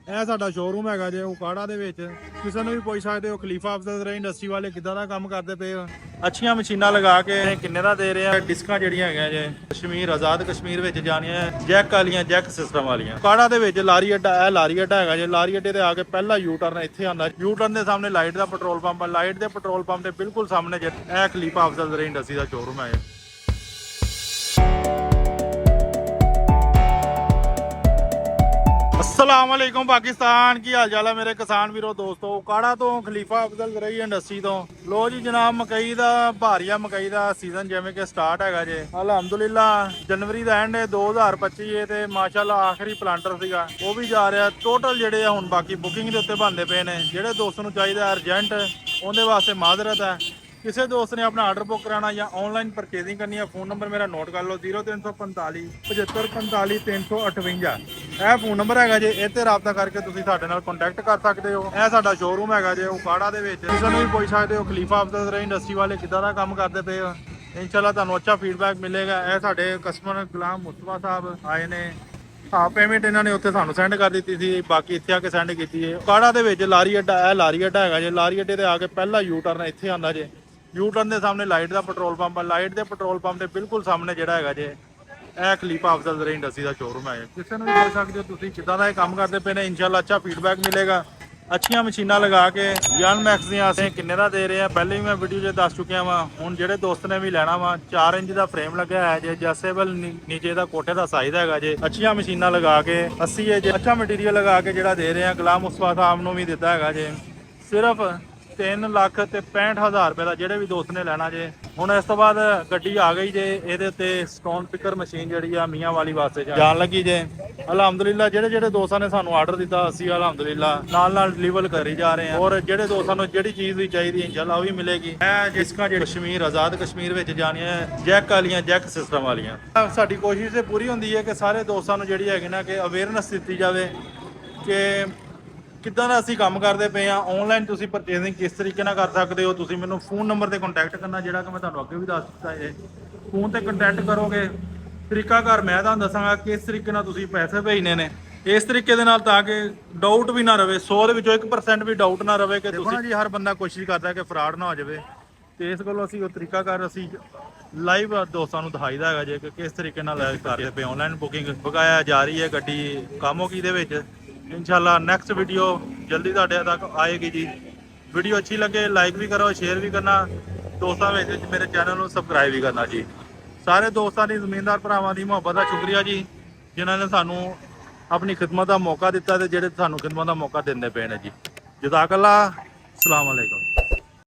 ਇਹ ਸਾਡਾ ਸ਼ੋਰੂਮ ਹੈਗਾ ਜੇ ਉਕਾੜਾ ਦੇ ਵਿੱਚ। ਕਿਸੇ ਨੂੰ ਵੀ ਪੁੱਛ ਸਕਦੇ ਹੋ ਖਲੀਫਾ ਅਫਜ਼ਲ ਜ਼ਰਾ ਇੰਡਸਟਰੀ ਵਾਲੇ ਕਿੱਦਾਂ ਦਾ ਕੰਮ ਕਰਦੇ ਪਏ ਹੋ। ਅੱਛੀਆਂ ਮਸ਼ੀਨਾਂ ਲਗਾ ਕੇ ਕਿੰਨੇ ਦਾ ਦੇ ਰਹੇ ਆ। ਡਿਸਕਾਂ ਜਿਹੜੀਆਂ ਹੈਗੀਆਂ ਜੇ ਕਸ਼ਮੀਰ ਆਜ਼ਾਦ ਕਸ਼ਮੀਰ ਵਿੱਚ ਜਾਣੀਆਂ ਜੈਕ ਵਾਲੀਆਂ, ਜੈਕ ਸਿਸਟਮ ਵਾਲੀਆਂ। ਉਕਾੜਾ ਦੇ ਵਿੱਚ ਲਾਰੀ ਅੱਡਾ, ਇਹ ਲਾਰੀ ਅੱਡਾ ਹੈਗਾ ਜੇ। ਲਾਰੀ ਅੱਡੇ ਤੇ ਆ ਕੇ ਪਹਿਲਾ ਯੂ ਟਰਨ ਇੱਥੇ ਆਉਂਦਾ। ਯੂ ਟਰਨ ਦੇ ਸਾਹਮਣੇ ਲਾਈਟ ਦਾ ਪੈਟਰੋਲ ਪੰਪ ਆ। ਲਾਈਟ ਦੇ ਪੈਟਰੋਲ ਪੰਪ ਦੇ ਬਿਲਕੁਲ ਸਾਹਮਣੇ ਇਹ ਖਲੀਫਾ ਅਫਜ਼ਲ ਜ਼ਰਾ ਇੰਡਸਟਰੀ ਦਾ ਸ਼ੋਰੂਮ ਹੈ। अस्सलाम वालेकुम पाकिस्तान, की हाल चाल है मेरे किसान वीरों दोस्तों। उकाड़ा तो खलीफा अफजल ज़रई इंडस्ट्री तो लो जी जनाब, मकई का भारिया मकई का सीजन जिवें कि स्टार्ट है जे। अलहमदुलिल्ला जनवरी का एंड 2025 है तो माशाल्लाह आखिरी प्लांटर सीगा वो भी जा रहा। टोटल जेडे हुण बाकी बुकिंग के उत्ते बनते पे ने। जेडे दोस्त नूं चाहिए अर्जेंट उहदे वास्ते माजरत है। किसी दोस्त ने अपना आर्डर बुक कराना या ऑनलाइन परचेजिंग करनी है, फोन नंबर मेरा नोट कर लो 0345 75 45 358। यह फोन नंबर है जे, इस राबता करके तुसीं साडे नाल कॉन्टैक्ट कर सकते हो। यह साडा शोरूम है जे उकाड़ा दे विच। किसी नूं भी पुछ सकते हो खलीफा अफजल ज़रई इंडस्ट्री वाले किद्दां दा काम करदे पे हो। इंशाल्लाह तुहानूं अच्छा फीडबैक मिलेगा। यह साडे कस्टमर गुलाम मुस्तफा साहब आए ने। हाँ पेमेंट इन्होंने उत्थे सानू सेंड कर दी थी, बाकी इत्थे आके सेंड की है। उकाड़ा दे विच लारी अड्डा, यह लारी अड्डा है जे। लारी अड्डे ते आके पहला यू टर्न इत्थे आंदा जे। यू टर्न के सामने लाइट का पेट्रोल पंप है। लाइट के पेट्रोल पंप के बिल्कुल सामने जोड़ा है जे यह खलीफा अफजल ज़रई इंडस्ट्री का शोरूम है। किसी को भी बोल सकते हो तुसीं किद्दां दा काम करते पे ने। इंशाल्लाह अच्छा फीडबैक मिलेगा। अच्छियां मशीनां लगा के यन मैक्स दियां असीं किन्ने दा दे रहे हैं पहले भी मैं वीडियो 'च दस चुकिया वा। हुण जिहड़े दोस्त ने भी लैना वा 4 इंच का फ्रेम लग्या है जे। एडजस्टेबल नीचे का कोठे का साइज है जे। अच्छियां मशीनां लगा के 80 है जे। अच्छा मटीरियल लगा के जिहड़ा दे रहे हैं। गुलाम मुस्तफा साहब नूं भी दिता है जे सिर्फ 3,65,000 रुपए का। ਜਿਹੜੇ ਵੀ ਦੋਸਤ ਨੇ ਲੈਣਾ ਜੇ। ਹੁਣ ਇਸ ਤੋਂ ਬਾਅਦ ਗੱਡੀ ਆ ਗਈ ਜੇ। ਇਹਦੇ ਉੱਤੇ ਸਟੋਨ ਪਿਕਰ ਮਸ਼ੀਨ ਜਿਹੜੀ ਆ ਮੀਆਂ ਵਾਲੀ ਵਾਸਤੇ ਜਾਣ ਲੱਗੀ ਜੇ। ਅਲਹਮਦੁਲਿਲਾ ਜਿਹੜੇ ਦੋਸਤਾਂ ਨੇ ਸਾਨੂੰ ਆਰਡਰ ਦਿੱਤਾ ਅਸੀਂ ਅਲਹਮਦੁਲਿਲਾ ਨਾਲ ਡਿਲੀਵਰ ਕਰੀ ਜਾ ਰਹੇ ਹਾਂ। ਔਰ ਜਿਹੜੇ ਦੋਸਤਾਂ ਨੂੰ ਜਿਹੜੀ ਚੀਜ਼ ਵੀ ਚਾਹੀਦੀ ਇਨਸ਼ਾਅੱਲਾ ਉਹ ਵੀ ਮਿਲੇਗੀ। ਇਹ ਜਿਸਕਾਂ ਜਿਹੜੀ ਕਸ਼ਮੀਰ ਆਜ਼ਾਦ ਕਸ਼ਮੀਰ ਵਿੱਚ ਜਾਣੀਆਂ ਜੈਕ ਵਾਲੀਆਂ, ਜੈਕ ਸਿਸਟਮ ਵਾਲੀਆਂ। ਸਾਡੀ ਕੋਸ਼ਿਸ਼ ਤੇ ਪੂਰੀ ਹੁੰਦੀ ਹੈ ਕਿ ਸਾਰੇ ਦੋਸਤਾਂ ਨੂੰ ਜਿਹੜੀ ਹੈਗੀ ਨਾ ਕਿ ਅਵੇਅਰਨੈਸ ਦਿੱਤੀ ਜਾਵੇ ਕਿ ਕਿੱਦਾਂ ਦਾ ਅਸੀਂ ਕੰਮ ਕਰਦੇ ਪਏ ਆ। ਆਨਲਾਈਨ ਤੁਸੀਂ ਪਰਚੇਜ਼ਿੰਗ ਕਿਸ ਤਰੀਕੇ ਨਾਲ ਕਰ ਸਕਦੇ ਹੋ। ਤੁਸੀਂ ਮੈਨੂੰ ਫੋਨ ਨੰਬਰ ਤੇ ਕੰਟੈਕਟ ਕਰਨਾ, ਜਿਹੜਾ ਕਿ ਮੈਂ ਤੁਹਾਨੂੰ ਅੱਗੇ ਵੀ ਦੱਸ ਦਿੱਤਾ ਹੈ। ਫੋਨ ਤੇ ਕੰਟੈਕਟ ਕਰੋਗੇ, ਤਰੀਕਾਕਾਰ ਮੈਂ ਤੁਹਾਨੂੰ ਦੱਸਾਂਗਾ ਕਿਸ ਤਰੀਕੇ ਨਾਲ ਤੁਸੀਂ ਪੈਸੇ ਭੇਜਣੇ ਨੇ। ਇਸ ਤਰੀਕੇ ਦੇ ਨਾਲ ਤਾਂ ਕਿ ਡਾਊਟ ਵੀ ਨਾ ਰਵੇ, 100 ਦੇ ਵਿੱਚੋਂ 1% ਵੀ ਡਾਊਟ ਨਾ ਰਵੇ ਕਿ ਤੁਸੀਂ ਜੀ ਹਰ ਬੰਦਾ ਕੋਸ਼ਿਸ਼ ਕਰਦਾ ਕਿ ਫਰਾਡ ਨਾ ਹੋ ਜਾਵੇ। ਤੇ ਇਸ ਕੋਲੋਂ ਅਸੀਂ ਉਹ ਤਰੀਕਾਕਾਰ ਅਸੀਂ ਲਾਈਵ ਦੋਸਤਾਂ ਨੂੰ ਦਿਖਾਈਦਾ ਹੈਗਾ ਜੇ ਕਿ ਕਿਸ ਤਰੀਕੇ ਨਾਲ ਕਰਦੇ ਪਏ। ਆਨਲਾਈਨ ਬੁਕਿੰਗ ਬਕਾਇਆ ਜਾ ਰਹੀ ਹੈ ਗੱਡੀ ਕਾਮੋਕੀ ਦੇ ਵਿੱਚ। इंशाल्लाह नेक्स्ट वीडियो जल्दी ਤੁਹਾਡੇ तक आएगी जी। वीडियो अच्छी लगे लाइक भी करो, शेयर भी करना, दोस्तों में मेरे चैनल को सबसक्राइब भी करना जी। सारे दोस्तों की ਜ਼ਮੀਨਦਾਰ ਭਰਾਵਾਂ ਦੀ ਮੁਹੱਬਤ ਦਾ ਸ਼ੁਕਰੀਆ ਜੀ ਜਿਨ੍ਹਾਂ ਨੇ ਸਾਨੂੰ ਆਪਣੀ ਖਿਦਮਤ ਦਾ ਮੌਕਾ ਦਿੱਤਾ ਤੇ ਜਿਹੜੇ ਸਾਨੂੰ ਖਿਦਮਤ ਦਾ ਮੌਕਾ ਦਿੰਦੇ ਪਏ ਨੇ ਜੀ। ਜਜ਼ਾਕੱਲਾ, ਅਸਲਾਮ ਵਾਲੇਕੁਮ।